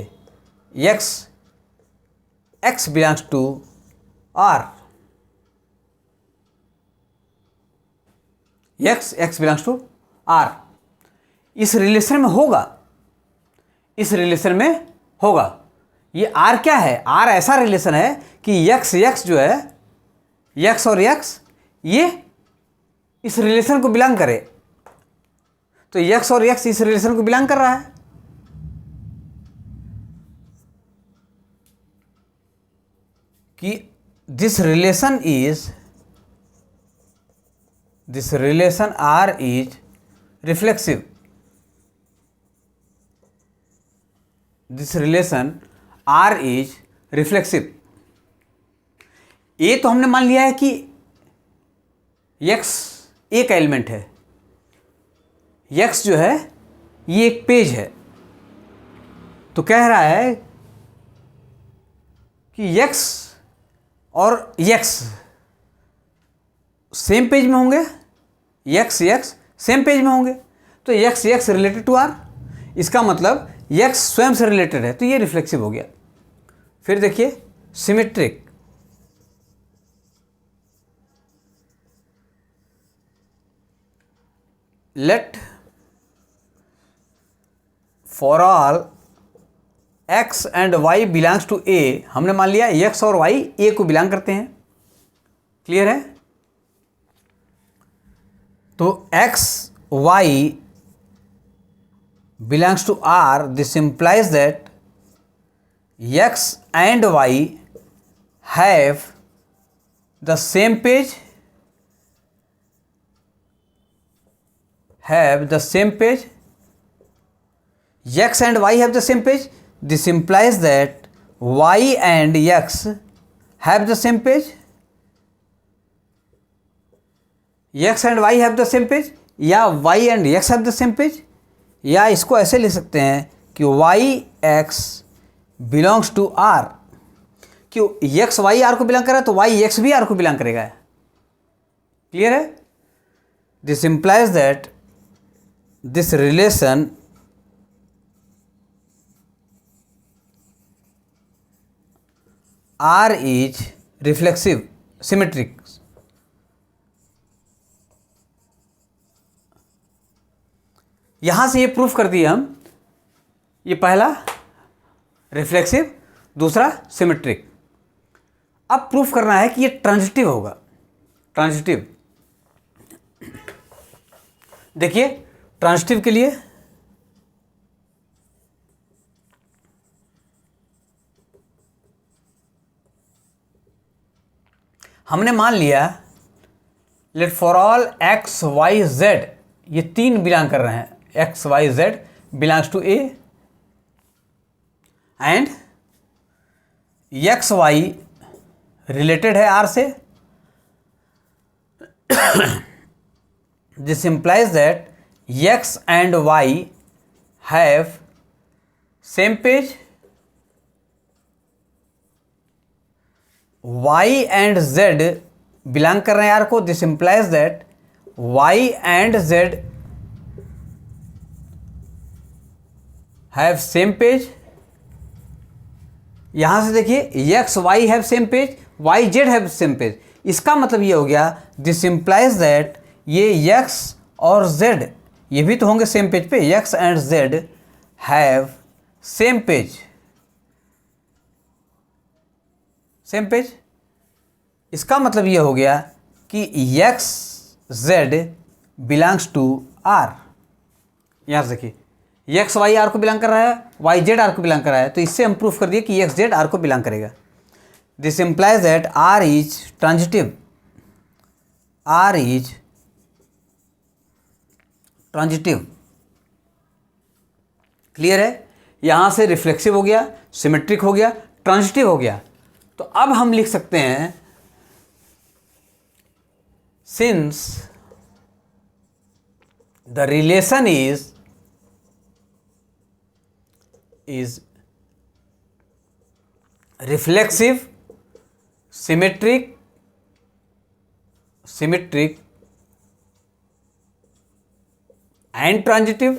x belongs to R, x belongs to R इस relation में होगा, इस रिलेशन में होगा। ये R क्या है? R ऐसा रिलेशन है कि x जो है, x और x ये इस रिलेशन को बिलोंग करे, तो x और x इस रिलेशन को बिलोंग कर रहा है। कि this relation R is reflexive, this relation R is reflexive। A तो हमने मान लिया है कि x एक एलिमेंट है, x जो है ये एक पेज है, तो कह रहा है कि x और x सेम पेज में होंगे, x सेम पेज में होंगे, तो x रिलेटेड टू R, इसका मतलब x स्वयं से रिलेटेड है, तो ये रिफ्लेक्सिव हो गया। फिर देखिए symmetric, let for all x and y belongs to A, हमने मान लिया x और y A को बिलोंग करते हैं। क्लियर है? तो x y belongs to R, this implies that X and Y have the same page, X and Y have the same page. This implies that Y and X have the same page. X and Y have the same page, या Y and X have the same page, या इसको ऐसे लिख सकते हैं कि Y X belongs to R. क्यों X Y R को बिलोंग कर रहा है तो Y X भी R को बिलोंग करेगा. क्लियर है? This implies that this relation R is reflexive, symmetric. यहां से ये प्रूफ कर दिए हम. ये पहला रिफ्लेक्सिव, दूसरा सिमेट्रिक. अब प्रूफ करना है कि ये ट्रांजिटिव होगा. ट्रांजिटिव देखिए, ट्रांजिटिव के लिए हमने मान लिया let for all x y z, ये तीन बिलोंग कर रहे हैं. X y z belongs to A and x y related है आर से. This implies that x and Y have same page. Y and Z belong कर रहे हैं आर को. This implies that Y and Z have same page. यहां से देखिए x y have same page, y z have same page. इसका मतलब ये हो गया, दिस इंप्लाइज दैट ये एक्स और जेड ये भी तो होंगे सेम पेज पे. X and z have same page, same page. इसका मतलब ये हो गया कि x z belongs to R. यहाँ से देखिए एक्स वाई आर को बिलोंग कर रहा है, वाई जेड आर को बिलोंग कर रहा है, तो इससे हम प्रूफ कर दिए कि एक्स जेड आर को बिलोंग करेगा. This implies that R is transitive. R is transitive. Clear है? यहां से रिफ्लेक्सिव हो गया, सिमेट्रिक हो गया, ट्रांजिटिव हो गया. तो अब हम लिख सकते हैं since the relation is reflexive, symmetric and transitive,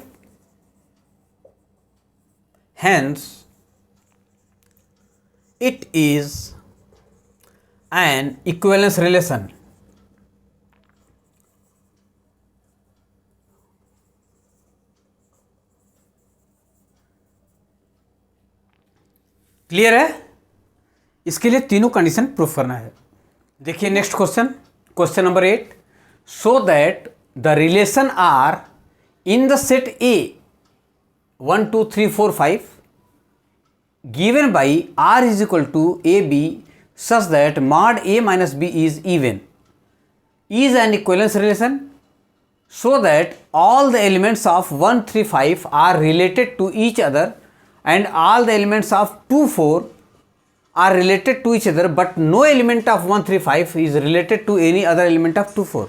hence it is an equivalence relation. Clear है? इसके लिए तीनों कंडीशन प्रूफ करना है. देखिए next question, question number 8. So that the relation R in the set A 1 2 3 4 5 given by R is equal to A B such that mod a minus b is even is an equivalence relation so that all the elements of 1 3 5 are related to each other and all the elements of 2 4 are related to each other, but no element of 1 3 5 is related to any other element of 2 4.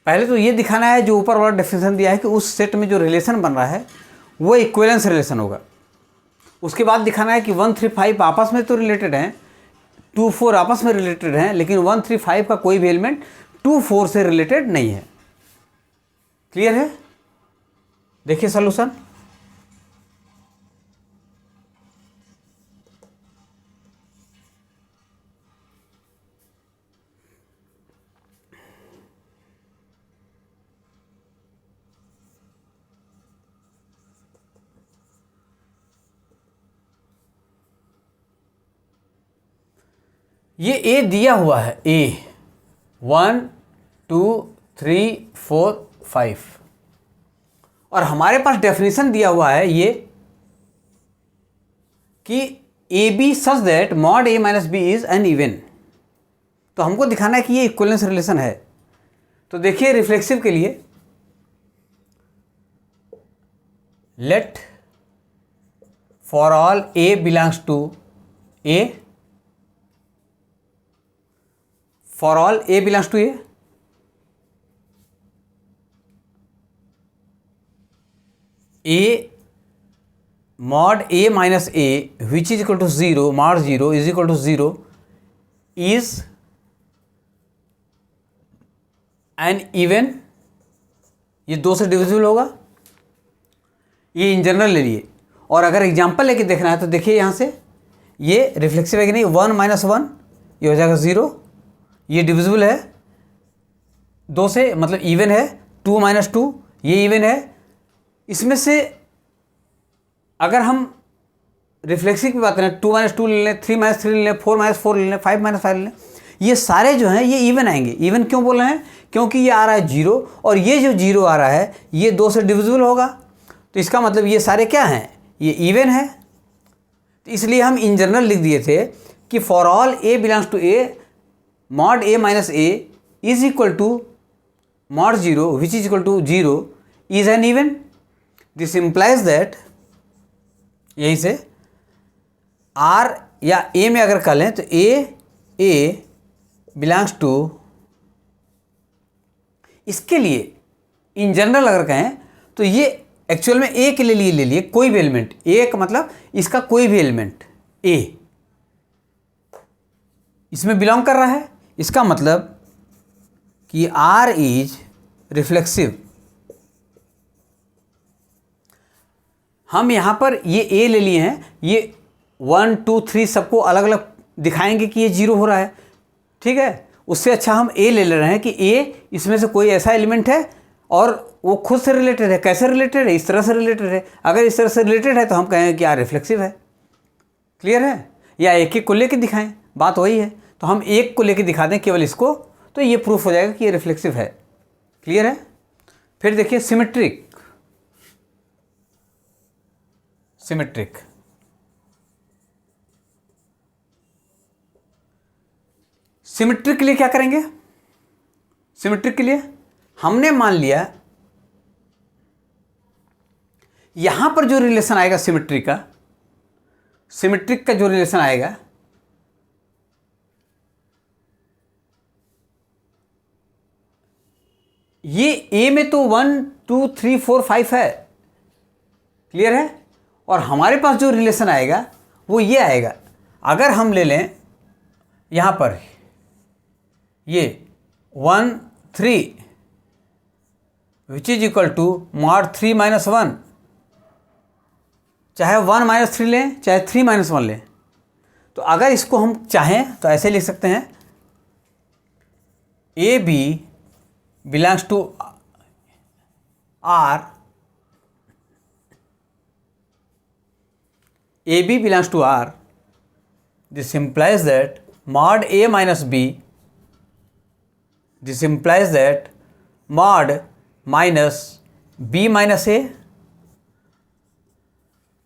पहले तो ये दिखाना है जो ऊपर वाला definition दिया है कि उस सेट में जो रिलेशन बन रहा है वो इक्विवेलेंस रिलेशन होगा. उसके बाद दिखाना है कि 1 3 5 आपस में तो रिलेटेड हैं, 2 4 आपस में रिलेटेड हैं, लेकिन 1 3 5 का कोई भी एलिमेंट 2 4 से रिलेटेड नहीं है. क्लियर है? देखिए सॉल्यूशन. ये ए दिया हुआ है, ए 1 2 3, 4, 5। और हमारे पास डेफिनेशन दिया हुआ है ये कि a B such that mod a minus b is an even. तो हमको दिखाना है कि ये इक्विवेलेंस रिलेशन है। तो देखिए रिफ्लेक्सिव के लिए let for all a belongs to A, for all a belongs to A mod a minus a which is equal to 0 mod 0 is equal to 0 is an even, ये 2 से divisible होगा। ये in general ले लिए। और अगर example लेके देखना है तो देखिए यहाँ से ये रिफ्लेक्सिव है कि नहीं, 1 - 1 ये हो जाएगा 0, ये डिविजिबल है 2 से, मतलब इवन है। 2 - 2 ये इवन है। इसमें से अगर हम रिफ्लेक्सिव की बात करें 2 - 2 ले लें, 3 - 3 ले लें, 4 - 4 ले लें, 5 - 5 ले लें, ये सारे जो हैं ये इवन आएंगे। इवन क्यों बोल रहे हैं? क्योंकि ये आ रहा है 0 और ये जो 0 आ रहा है ये 2 से डिविजिबल होगा। तो इसका मतलब ये सारे क्या हैं? ये इवन है। तो इसलिए हम इन जनरल लिख दिए थे कि for all a belongs to A mod a minus a is equal to mod 0 which is equal to 0 is an even. This implies that, यहीं से आर या ए में अगर कर लें तो ए बिलोंग्स टू, इसके लिए इन जनरल अगर कहें तो ये एक्चुअल में ए के लिए ले लिए कोई भी एलिमेंट। ए का मतलब इसका कोई भी एलिमेंट ए इसमें बिलोंग कर रहा है। इसका मतलब कि आर इज रिफ्लेक्सिव। हम यहाँ पर ये ए ले लिए हैं, ये 1, 2, 3 सबको अलग अलग दिखाएंगे कि ये 0 हो रहा है, ठीक है। उससे अच्छा हम ए ले रहे हैं कि ए इसमें से कोई ऐसा एलिमेंट है और वो खुद से रिलेटेड है। कैसे रिलेटेड है? इस तरह से रिलेटेड है। अगर इस तरह से रिलेटेड है तो हम कहेंगे कि यार रिफ्लेक्सिव है। क्लियर है? या एक एक को लेके दिखाएं, बात वही है। तो हम एक को लेके दिखा दें केवल इसको, तो ये प्रूफ हो जाएगा कि ये रिफ्लेक्सिव है। क्लियर है? फिर देखिए सिमेट्रिक। सिमेट्रिक सिमेट्रिक के लिए क्या करेंगे? सिमेट्रिक के लिए हमने मान लिया यहां पर जो रिलेशन आएगा सिमेट्रिक का जो रिलेशन आएगा ये ए में तो 1, 2, 3, 4, 5 है। क्लियर है? और हमारे पास जो रिलेशन आएगा वो ये आएगा। अगर हम ले लें यहाँ पर ये 1, 3 which is equal to mod 3 - 1, चाहे 1 - 3 लें चाहे 3 - 1 लें। तो अगर इसको हम चाहें तो ऐसे लिख सकते हैं a B belongs to R, a B belongs to R, this implies that mod a minus b, this implies that mod minus b minus a।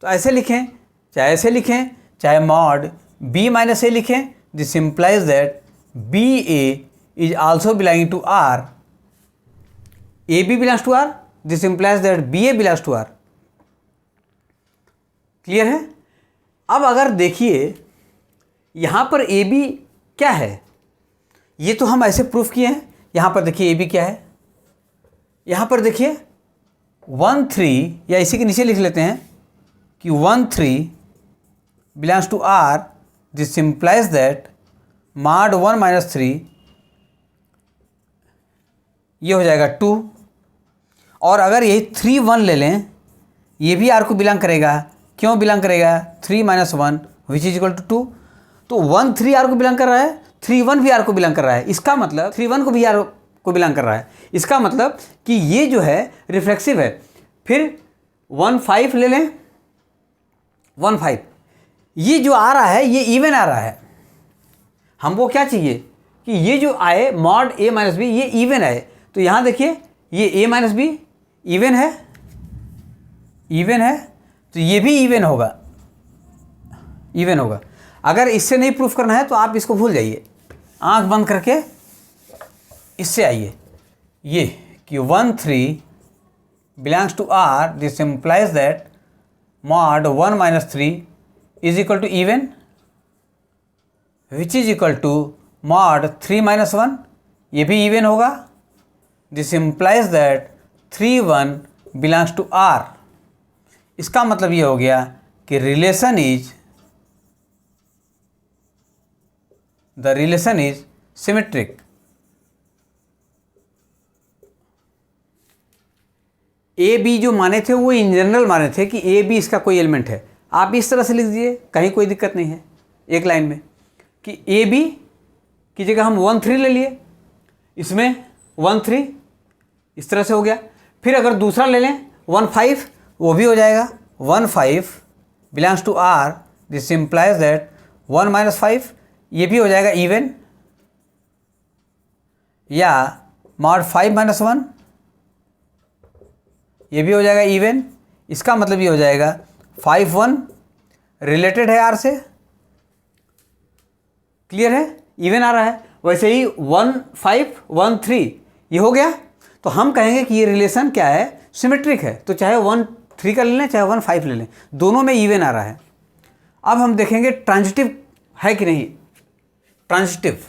तो ऐसे लिखें चाहे ऐसे लिखें चाहे mod b minus a लिखें, this implies that ba is also belonging to r, ab belongs to r, this implies that ba belongs to r। Clear है? अब अगर देखिए यहाँ पर ए बी क्या है, ये तो हम ऐसे प्रूफ किए हैं। यहाँ पर देखिए ए बी क्या है, यहाँ पर देखिए 1, 3 या इसी के नीचे लिख लेते हैं कि 1, 3 belongs to R, this implies that mod 1 - 3 ये हो जाएगा 2। और अगर यही 3, 1 ले लें, ये भी आर को बिलोंग करेगा। क्यों बिलोंग करेगा? 3 - 1 विच इज इक्वल टू 2। तो 1, 3 आर को बिलोंग कर रहा है, 3, 1 भी आर को बिलोंग कर रहा है। इसका मतलब 3, 1 को भी आर को बिलोंग कर रहा है। इसका मतलब कि ये जो है रिफ्लेक्सिव है। फिर 1, 5 ले लें, 1, 5 ये जो आ रहा है ये इवन आ रहा है। हमको क्या चाहिए कि ये जो आए मॉड a - b ये इवन है। तो यहाँ देखिए ये a माइनस बी इवन है, तो ये भी इवन होगा, अगर इससे नहीं प्रूफ करना है तो आप इसको भूल जाइए, आंख बंद करके इससे आइए, ये कि 1 3 belongs to R, this implies that mod 1 minus 3 is equal to even, which is equal to mod 3 minus 1, ये भी इवन होगा, this implies that 3 1 belongs to R। इसका मतलब ये हो गया कि relation is symmetric. A b जो माने थे वो इन जनरल माने थे कि ए बी इसका कोई एलिमेंट है, आप इस तरह से लिख दीजिए, कहीं कोई दिक्कत नहीं है एक लाइन में, कि ए बी की जगह हम 1 3 ले लिए, इसमें 1 3 इस तरह से हो गया। फिर अगर दूसरा ले लें 1 5, वो भी हो जाएगा 1 5 belongs to R, this implies that 1 minus 5, ये भी हो जाएगा इवन, या mod 5 माइनस 1, ये भी हो जाएगा इवन। इसका मतलब ये हो जाएगा 5 1 रिलेटेड है R से, क्लियर है, इवन आ रहा है। वैसे ही 1 5 1 3 ये हो गया, तो हम कहेंगे कि ये रिलेशन क्या है, सिमेट्रिक है। तो चाहे 1 3 का ले लें चाहे 1 5 ले लें, दोनों में इवन आ रहा है। अब हम देखेंगे ट्रांजिटिव है कि नहीं। ट्रांजिटिव,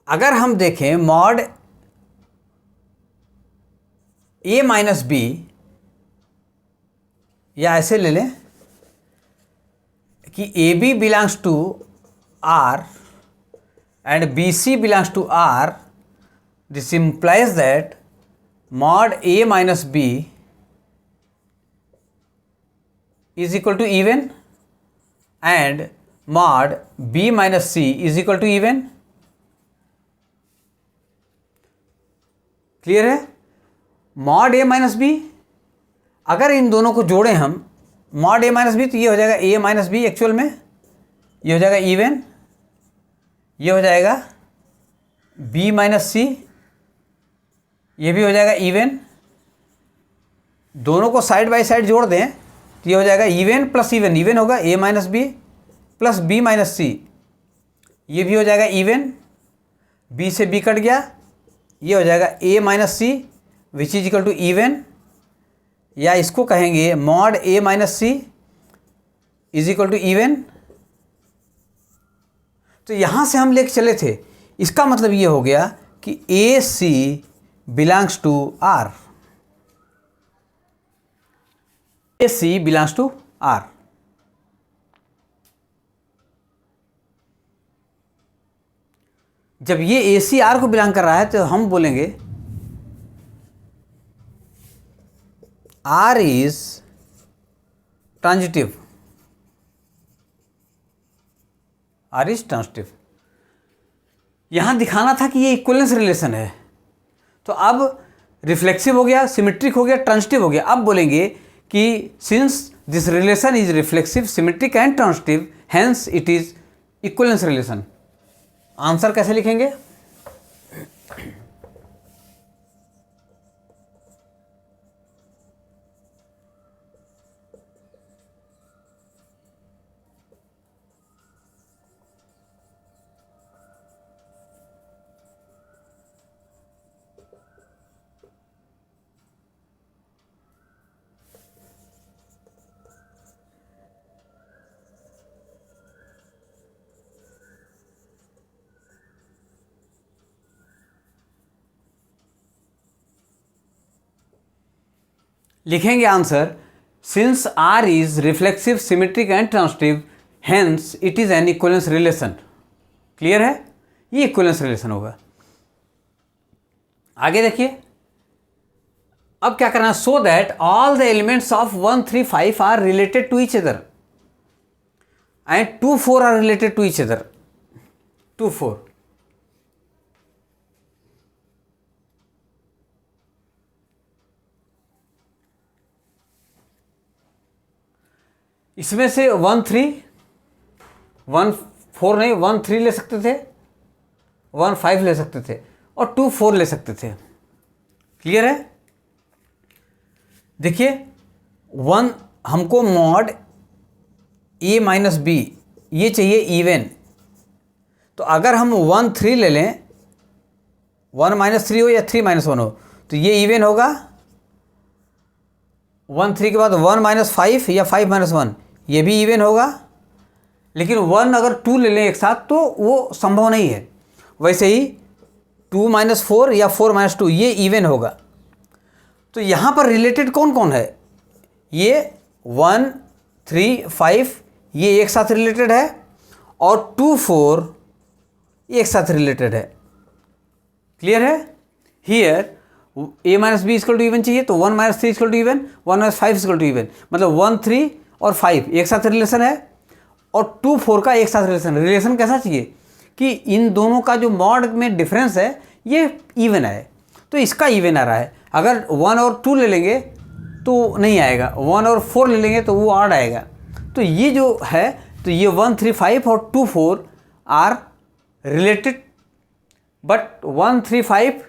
अगर हम देखें मॉड a माइनस बी, या ऐसे ले लें कि a B belongs to R and b C belongs to R, this implies that mod a minus b is equal to even and mod b minus c is equal to even। Clear है। mod a minus B, अगर इन दोनों को जोड़ें हम mod a minus B, तो ये हो जाएगा a माइनस बी, एक्चुअल में ये हो जाएगा इवन, ये हो जाएगा b माइनस सी, ये भी हो जाएगा इवन। दोनों को साइड बाय साइड जोड़ दें तो ये हो जाएगा इवन प्लस इवन, इवन होगा a minus B plus B minus C, ये भी हो जाएगा इवन, b से b कट गया, ये हो जाएगा a minus C which is equal to even, या इसको कहेंगे mod a minus C is equal to even. तो यहाँ से हम लेके चले थे, इसका मतलब ये हो गया कि A C belongs to R, AC belongs to R। जब ये AC R को बिलोंग कर रहा है तो हम बोलेंगे R is transitive, R is transitive. यहां दिखाना था कि ये इक्विवेलेंस रिलेशन है, तो अब रिफ्लेक्सिव हो गया, सिमेट्रिक हो गया, ट्रांजिटिव हो गया। अब बोलेंगे कि since this relation is reflexive, symmetric and transitive, hence it is equivalence relation. Answer कैसे लिखेंगे? लिखेंगे answer, since R is reflexive, symmetric and transitive, hence it is an equivalence relation. Clear है, ये इक्विवेलेंस रिलेशन होगा। आगे देखिए, अब क्या करना है, so that all the elements of 1 3 5 are related to each other and 2 4 are related to each other. 2 4 इसमें से 1 3 1 4 नहीं 1 3 ले सकते थे, 1 5 ले सकते थे और 2 4 ले सकते थे। क्लियर है? देखिए 1 हमको मॉड ए माइनस बी ये चाहिए इवन, तो अगर हम 1 3 ले लें, 1 -3 हो या 3 -1 हो, तो ये इवन होगा। 1 3 के बाद 1 -5 या 5 -1 ये भी इवन होगा। लेकिन 1 अगर 2 ले लें एक साथ तो वो संभव नहीं है। वैसे ही 2 -4 या 4 -2 ये इवन होगा। तो यहाँ पर रिलेटेड कौन कौन है? ये 1 3 5 ये एक साथ रिलेटेड है और 2 4 एक साथ रिलेटेड है। क्लियर है? Here a minus b equal to even चाहिए, तो 1 -3 equal to even, 1 -5 equal to even, मतलब 1 3 और 5 एक साथ रिलेशन है और 2 4 का एक साथ रिलेशन कैसा चाहिए कि इन दोनों का जो मॉड में डिफरेंस है ये इवन है, तो इसका इवन आ रहा है। अगर 1 और 2 ले लेंगे तो नहीं आएगा, 1 और 4 ले लेंगे तो वो ऑड आएगा। तो ये जो है, तो ये 1 3 5 और 2 4 आर रिलेटेड, बट 1 3 5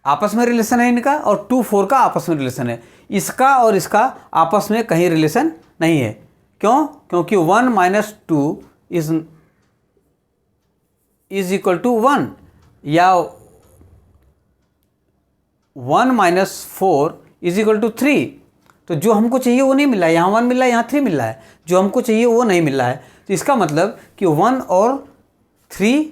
आपस में रिलेशन है इनका और 2 4 का आपस में रिलेशन है। इसका और इसका आपस में कहीं रिलेशन नहीं है। क्यों? क्योंकि 1 - 2 इज इक्वल टू 1 या 1 - 4 इज इक्वल टू 3। तो जो हमको चाहिए वो नहीं मिल रहा है, यहाँ 1 मिल रहा है, यहाँ 3 मिल रहा है, जो हमको चाहिए वो नहीं मिल रहा है। तो इसका मतलब कि 1 और 3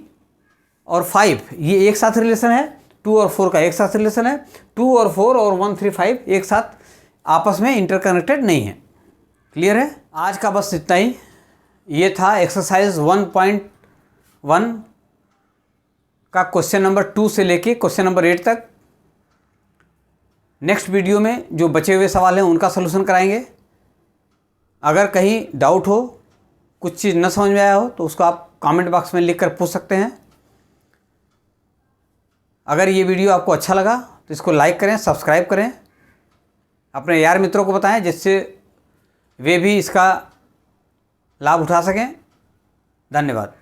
और 5 ये एक साथ रिलेशन है, 2 और 4 का एक साथ रिलेशन है, 2 और 4 और 1 3 5 एक साथ आपस में इंटरकनेक्टेड नहीं है। क्लियर है? आज का बस इतना ही। ये था एक्सरसाइज 1.1 का क्वेश्चन नंबर 2 से लेके क्वेश्चन नंबर 8 तक। नेक्स्ट वीडियो में जो बचे हुए सवाल हैं उनका सलूशन कराएंगे। अगर कहीं डाउट हो, कुछ चीज़ न समझ में आया हो, तो उसको आप कमेंट बॉक्स में लिख कर पूछ सकते हैं। अगर ये वीडियो आपको अच्छा लगा तो इसको लाइक करें, सब्सक्राइब करें, अपने यार मित्रों को बताएं जिससे वे भी इसका लाभ उठा सकें। धन्यवाद।